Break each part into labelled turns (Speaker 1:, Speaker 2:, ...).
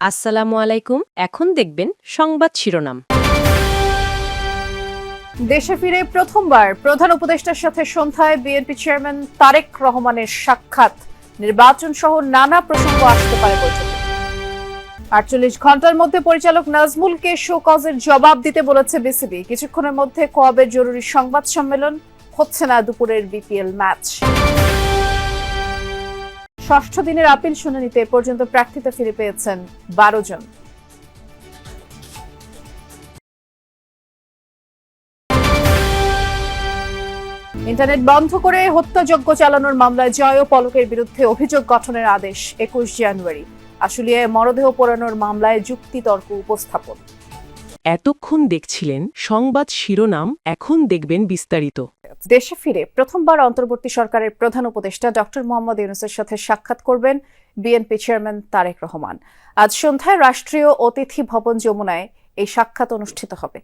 Speaker 1: আসসালামু আলাইকুম। এখন দেখবেন সংবাদ শিরোনাম।
Speaker 2: দেশে ফিরে প্রথমবার প্রধান উপদেষ্টার সাথে সন্ধ্যায় বিএনপি চেয়ারম্যান তারেক রহমানের সাক্ষাৎ, নির্বাচন সহ নানা প্রসঙ্গ আসতে পারে বৈঠকে। ৪৮ ঘন্টার মধ্যে পরিচালক নাজমুলকে শো কজের জবাব দিতে বলেছে বিসিবি। কিছুক্ষণের মধ্যে কোয়াবের জরুরি সংবাদ সম্মেলন, হচ্ছে না দুপুরের বিপিএল ম্যাচ। ষষ্ঠ দিনের আপিল শুনানিতে পর্যন্ত প্রার্থিতা ফিরে পেয়েছেন ১২ জন। ইন্টারনেট বন্ধ করে হত্যাযজ্ঞ চালানোর মামলায় জয় ও পলকের বিরুদ্ধে অভিযোগ গঠনের আদেশ ২১ জানুয়ারি। আশুলিয়ায় মরদেহ পোড়ানোর মামলায় যুক্তিতর্ক উপস্থাপন।
Speaker 1: এতক্ষণ দেখছিলেন সংবাদ শিরোনাম, এখন দেখবেন বিস্তারিত।
Speaker 2: দেশে ফিরে প্রথমবার অন্তর্বর্তী সরকারের প্রধান উপদেষ্টা ডক্টর মোহাম্মদ ইউনূসের সাথে সাক্ষাৎ করবেন বিএনপি চেয়ারম্যান তারেক রহমান। আজ সন্ধ্যায় রাষ্ট্রীয় অতিথি ভবন যমুনায় এই সাক্ষাৎ অনুষ্ঠিত হবে।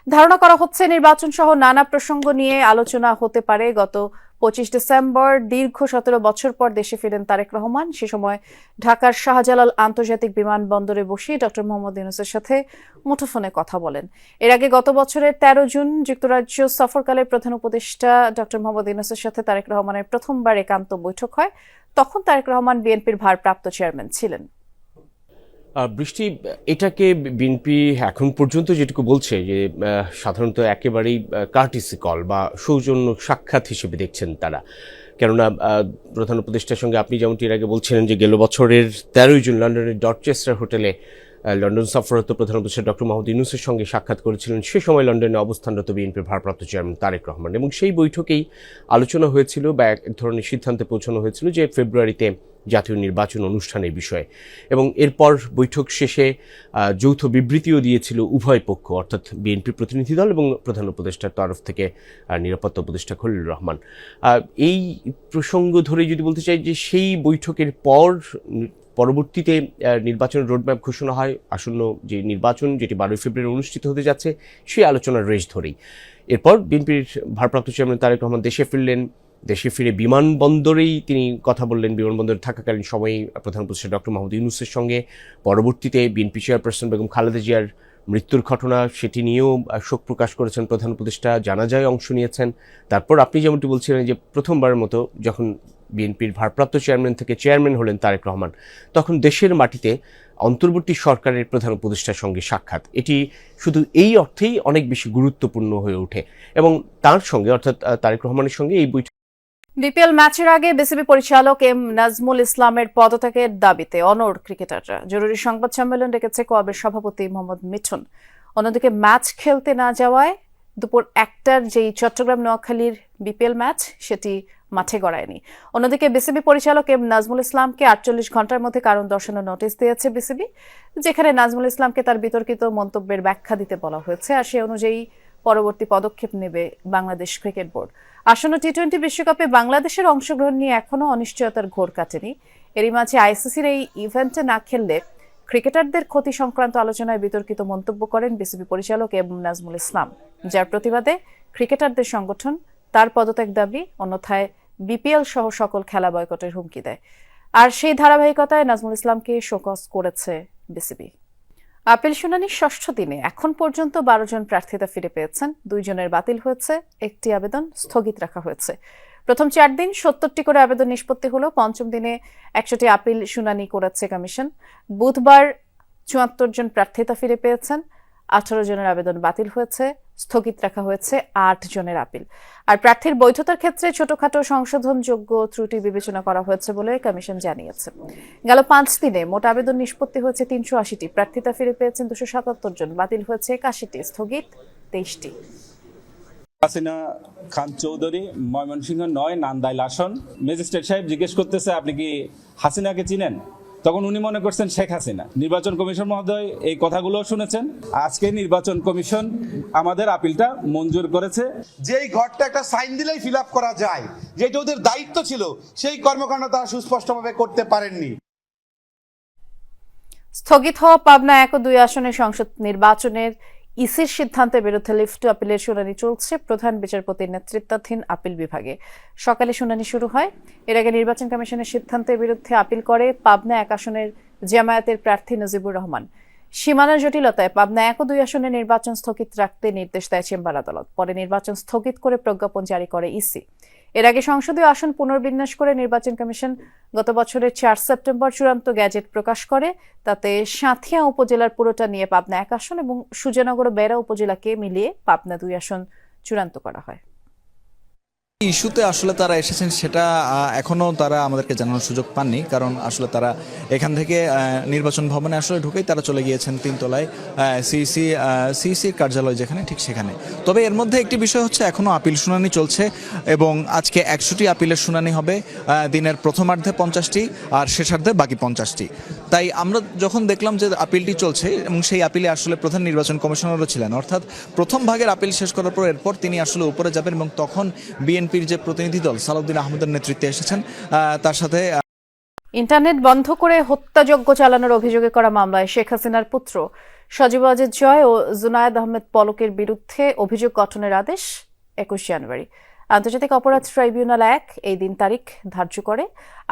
Speaker 2: ধারণা করা হচ্ছে নির্বাচন সহ নানা প্রসঙ্গ নিয়ে আলোচনা হতে পারে। গত ২৫ ডিসেম্বর দীর্ঘ ১৭ বছর পর দেশে ফিরেন তারেক রহমান। সে সময় ঢাকার শাহজালাল আন্তর্জাতিক বিমানবন্দরে বসে ডক্টর মোহাম্মদ ইউনূসের সাথে মুঠোফোনে কথা বলেন। এর আগে গত বছরের ১৩ জুন যুক্তরাজ্য সফরকালে প্রধান উপদেষ্টা ডক্টর মোহাম্মদ ইউনূসের সাথে তারেক রহমানের প্রথমবার একান্ত বৈঠক হয়। তখন তারেক রহমান বিএনপির ভারপ্রাপ্ত চেয়ারম্যান ছিলেন।
Speaker 3: বৃষ্টি, এটাকে বিএনপি এখন পর্যন্ত যেটুকু বলছে যে সাধারণত একেবারেই কার্টিসি কল বা সৌজন্য সাক্ষাৎ হিসেবে দেখছেন তারা। কেননা প্রধান উপদেষ্টার সঙ্গে আপনি যেমনটি এর আগে বলছিলেন যে গেল বছরের ১৩ জুন লন্ডনের ডরচেস্টার হোটেলে লন্ডন সফররত প্রধান উপদেষ্টা ডক্টর মোহাম্মদ ইউনূসের সঙ্গে সাক্ষাৎ করেছিলেন সে সময় লন্ডনে অবস্থানরত বিএনপির ভারপ্রাপ্ত চেয়ারম্যান তারেক রহমান, এবং সেই বৈঠকেই আলোচনা হয়েছিল বা এক ধরনের সিদ্ধান্তে পৌঁছানো হয়েছিল যে ফেব্রুয়ারিতে জাতীয় নির্বাচন অনুষ্ঠানের বিষয়ে। এবং এরপর বৈঠক শেষে যৌথ বিবৃতিও দিয়েছিল উভয় পক্ষ, অর্থাৎ বিএনপি প্রতিনিধি দল এবং প্রধান উপদেষ্টার তরফ থেকে নিরাপত্তা উপদেষ্টা খলিলুর রহমান। এই প্রসঙ্গ ধরে যদি বলতে চাই যে সেই বৈঠকের পরবর্তীতে নির্বাচনের রোডম্যাপ ঘোষণা হয়। আসন্ন যে নির্বাচন, যেটি ১২ ফেব্রুয়ারি অনুষ্ঠিত হতে যাচ্ছে, সেই আলোচনার রেশ ধরেই এরপর বিএনপির ভারপ্রাপ্ত চেয়ারম্যান তারেক রহমান দেশে ফিরলেন। দেশে ফিরে বিমানবন্দরেই তিনি কথা বললেন। বিমানবন্দরে থাকাকালীন সময়ে প্রধান উপদেষ্টা ডক্টর মোহাম্মদ ইউনূসের সঙ্গে। পরবর্তীতে বিএনপি চেয়ারপারসন বেগম খালেদা জিয়ার মৃত্যুর ঘটনা, সেটি নিয়েও শোক প্রকাশ করেছেন প্রধান উপদেষ্টা, জানাজায় অংশ নিয়েছেন। তারপর আপনি যেমনটি বলছিলেন যে প্রথমবারের মতো যখন বিএনপির ভারপ্রাপ্ত চেয়ারম্যান থেকে চেয়ারম্যান হলেন তারেক রহমান, তখন দেশের মাটিতে অন্তর্বর্তী সরকারের প্রধান উপদেষ্টার সঙ্গে সাক্ষাৎ, এটি শুধু এই অর্থেই অনেক বেশি গুরুত্বপূর্ণ হয়ে ওঠে। এবং তার সঙ্গে অর্থাৎ তারেক রহমানের সঙ্গে এই বৈঠক।
Speaker 2: বিপিএল ম্যাচের আগে বিসিবি পরিচালক এম নাজমুল ইসলামের পদত্যাগের দাবিতে অনড় ক্রিকেটাররা। জরুরি সংবাদ সম্মেলন ডেকেছে কোয়াবের সভাপতি মোহাম্মদ মিঠুন। অন্যদিকে ম্যাচ খেলতে না যাওয়ায় দুপুর ১টার যেই চট্টগ্রাম নোয়াখালীর বিপিএল ম্যাচ, সেটি মাঠে গড়ায়নি। অন্যদিকে বিসিবি পরিচালক এম নাজমুল ইসলামকে ৪৮ ঘন্টার মধ্যে কারণ দর্শানোর নোটিশ দিয়েছে বিসিবি, যেখানে নাজমুল ইসলামকে তার বিতর্কিত মন্তব্যের ব্যাখ্যা দিতে বলা হয়েছে। আর সে অনুযায়ী পরবর্তী পদক্ষেপ নেবে বাংলাদেশ ক্রিকেট বোর্ড। আসন্ন টি-20 বিশ্বকাপে বাংলাদেশের অংশগ্রহণ নিয়ে এখনও অনিশ্চয়তার ঘোর কাটেনি। এরই মাঝে আইসিসির এই ইভেন্টে না খেললে ক্রিকেটারদের ক্ষতি সংক্রান্ত আলোচনায় বিতর্কিত মন্তব্য করেন বিসিবি পরিচালক এম নাজমুল ইসলাম, যার প্রতিবাদে ক্রিকেটারদের সংগঠন তার পদত্যাগ দাবি, অন্যথায় বিপিএল সহ সকল খেলা বয়কটের হুমকি দেয়। আর সেই ধারাবাহিকতায় নাজমুল ইসলামকে শোকজ করেছে বিসিবি। আপিল শুনানির ষষ্ঠ দিনে এখন পর্যন্ত ১২ জন প্রার্থিতা ফিরে পেয়েছেন। ২ জনের বাতিল হয়েছে, একটি আবেদন স্থগিত রাখা হয়েছে। প্রথম ৪ দিন ৭০টি করে আবেদন নিষ্পত্তি হলো। পঞ্চম দিনে ১০০টি আপিল শুনানি করেছে কমিশন। বুধবার ৭৪ জন প্রার্থিতা ফিরে পেয়েছেন। ১৮ জনের আবেদন বাতিল হয়েছে, স্থগিত রাখা হয়েছে ৮ জনের আপিল। আর প্রার্থীর বৈধতার ক্ষেত্রে ছোটখাটো সংশোধনযোগ্য ত্রুটি বিবেচনা করা হয়েছে বলে কমিশন জানিয়েছে। গেল ৫ দিনে মোট আবেদন নিষ্পত্তি হয়েছে ৩৮০টি, প্রার্থিতা ফিরে পেয়েছেন ২৭৭ জন, বাতিল হয়েছে ৮১টি, স্থগিত ২৩টি।
Speaker 4: হাসিনা খান চৌধুরী, ময়মনসিংহ ৯ নান্দাইল আসন। ম্যাজিস্ট্রেট সাহেব জিজ্ঞেস করতেছে, আপনি কি হাসিনাকে চিনেন? তখন উনি মনে করছেন শেখ হাসিনা। নির্বাচন কমিশন মহোদয় এই কথাগুলো শুনেছেন। আজকে নির্বাচন কমিশন আমাদের আপিলটা মঞ্জুর করেছে।
Speaker 5: যেই ঘরটা একটা সাইন দিলেই ফিল আপ করা যায়, যেটা ওদের দায়িত্ব ছিল, সেই কর্মকাণ্ড তারা সুস্পষ্টভাবে করতে পারেননি।
Speaker 2: স্থগিত হওয়া পাবনা ১ ও ২ আসনের সংসদ নির্বাচনের ইসির সিদ্ধান্তের বিরুদ্ধে লিফট আপিলের শুনানি চলছে প্রধান বিচারপতির নেতৃত্বাধীন আপিল বিভাগে। সকালে শুনানি শুরু হয়। এর আগে নির্বাচন কমিশনের সিদ্ধান্তের বিরুদ্ধে আপিল করে পাবনা ১ আসনের জামায়াতের প্রার্থী নজিবুর রহমান। সীমানা জটিলতায় পাবনা 1 ও 2 আসনে নির্বাচন স্থগিত রাখতে নির্দেশ দেয় চেম্বার আদালত। পরে নির্বাচন স্থগিত করে প্রজ্ঞাপন জারি করে ইসি। এর আগে সংসদীয় আসন পুনর্বিন্যাস করে নির্বাচন কমিশন গত বছরের 4 সেপ্টেম্বর চূড়ান্ত গ্যাজেট প্রকাশ করে। তাতে সাঁথিয়া উপজেলার পুরোটা নিয়ে পাবনা 1 আসন এবং সুজানগর ও বেড়া উপজেলাকে মিলিয়ে পাবনা 2 আসন চূড়ান্ত করা হয়।
Speaker 6: ইস্যুতে আসলে তারা এসেছেন সেটা এখনো তারা আমাদেরকে জানানোর সুযোগ পাননি, কারণ আসলে তারা এখান থেকে নির্বাচন ভবনে আসলে ঢুকেই তারা চলে গিয়েছেন 3 তলায় সিইসির কার্যালয় যেখানে, ঠিক সেখানে। তবে এর মধ্যে একটি বিষয় হচ্ছে এখনো আপিল শুনানি চলছে এবং আজকে 100টি আপিলের শুনানি হবে, দিনের প্রথমার্ধে 50টি আর শেষার্ধে বাকি 50টি। তাই আমরা যখন দেখলাম যে আপিলটি চলছে এবং সেই আপিলে আসলে প্রধান নির্বাচন কমিশনারও ছিলেন, অর্থাৎ প্রথম ভাগের আপিল শেষ করার পর এরপর তিনি আসলে উপরে যাবেন এবং তখন বিএনপির যে প্রতিনিধি দল সালাউদ্দিন আহমেদের নেতৃত্বে এসেছেন তার সাথে
Speaker 2: ইন্টারনেট বন্ধ করে হত্যাযজ্ঞ চালানোর অভিযোগে করা মামলায় শেখ হাসিনার পুত্র সজীব ওয়াজেদ জয় ও জুনায়েদ আহমেদ পলকের বিরুদ্ধে অভিযোগ গঠনের আদেশ 21 জানুয়ারি। আন্তর্জাতিক অপরাধ ট্রাইব্যুনাল 1 এই দিন তারিখ ধার্য করে।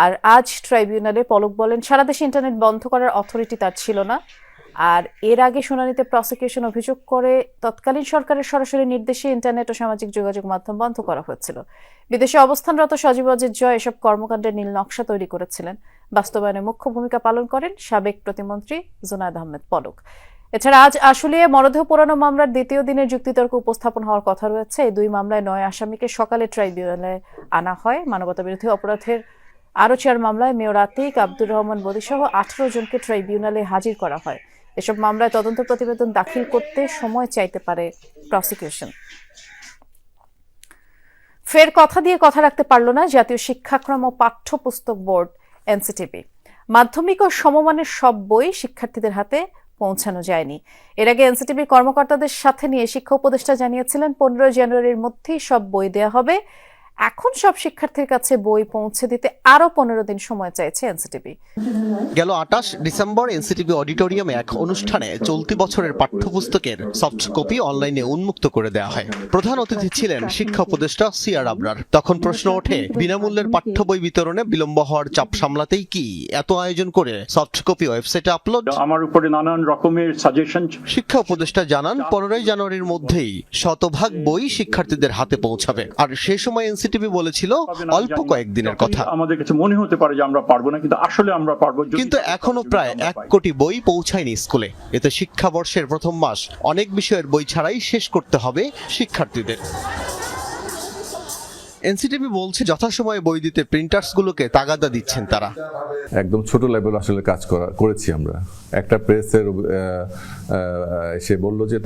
Speaker 2: আর আজ ট্রাইব্যুনালে পলক বলেন, সারা দেশে ইন্টারনেট বন্ধ করার অথরিটি তার ছিল না। আর এর আগে শুনানিতে প্রসিকিউশন অভিযোগ করে তৎকালীন সরকারের সরাসরি নির্দেশে ইন্টারনেট ও সামাজিক যোগাযোগ মাধ্যম বন্ধ করা হয়েছিল। বিদেশে অবস্থানরত সজীব ওয়াজেদ জয় এসব কর্মকাণ্ডের নীল নকশা তৈরি করেছিলেন। বাস্তবায়নে মুখ্য ভূমিকা পালন করেন সাবেক প্রতিমন্ত্রী জুনায়েদ আহমেদ পলক। এছাড়া আজ আশুলিয়া মরদেহ পোড়ানো মামলার দ্বিতীয় দিনের যুক্তিতর্ক উপস্থাপন হওয়ার কথা রয়েছে। এই 2 মামলায় 9 আসামিকে সকালে ট্রাইব্যুনালে আনা হয়। মানবতাবিরোধী অপরাধের আরও 4 মামলায় মেয়র আতিক, আব্দুর রহমান বদিসহ 18 জনকে ট্রাইব্যুনালে হাজির করা হয়। এসব মামলায় তদন্ত প্রতিবেদন দাখিল করতে সময় চাইতে পারে প্রসিকিউশন। ফের কথা দিয়ে কথা রাখতে পারল না জাতীয় শিক্ষাক্রম ও পাঠ্যপুস্তক বোর্ড এনসিটিবি। মাধ্যমিক ও সমমানের সব বই শিক্ষার্থীদের হাতে পৌঁছানো যায়নি। এর আগে এনসিটিবির কর্মকর্তাদের সাথে নিয়ে শিক্ষা উপদেষ্টা জানিয়েছিলেন 15 জানুয়ারির মধ্যেই সব বই দেয়া হবে। এখন সব শিক্ষার্থীর কাছে বই পৌঁছে দিতে আরো 15 দিন সময় চাইছে এনসিটিবি।
Speaker 7: গেল 28 ডিসেম্বর এনসিটিবি অডিটোরিয়ামে এক অনুষ্ঠানে চলতি বছরের পাঠ্যপুস্তকের সফট কপি অনলাইনে উন্মুক্ত করে দেওয়া হয়। প্রধান অতিথি ছিলেন শিক্ষা উপদেষ্টা সিআর আবরার। তখন প্রশ্ন ওঠে, বিনামূল্যের পাঠ্য বই বিতরণে বিলম্ব হওয়ার চাপ সামলাতেই কি এত আয়োজন করে সফট কপি ওয়েবসাইটে আপলোড?
Speaker 8: আমার উপরে নানান রকমের সাজেশন।
Speaker 7: শিক্ষা উপদেষ্টা জানান 15 জানুয়ারির মধ্যেই শতভাগ বই শিক্ষার্থীদের হাতে পৌঁছাবে। আর সেই সময় এনসিটিবি বলেছিল অল্প কয়েকদিনের কথা।
Speaker 8: আমাদের কাছে মনে হতে পারে যে আমরা পারবো না, কিন্তু আসলে আমরা পারবো।
Speaker 7: কিন্তু এখনো প্রায় 1 কোটি বই পৌঁছায়নি স্কুলে। এতে শিক্ষাবর্ষের প্রথম মাস অনেক বিষয়ের বই ছাড়াই শেষ করতে হবে শিক্ষার্থীদের। এনসিটিবি বলছে যথাসময়ে বই দিতে প্রিন্টার্সগুলোকে তাগাদা দিচ্ছেন তারা।
Speaker 9: একদম ছোট লেভেল আসলে কাজ করেছি আমরা। একটা প্রেসের সে বলল যে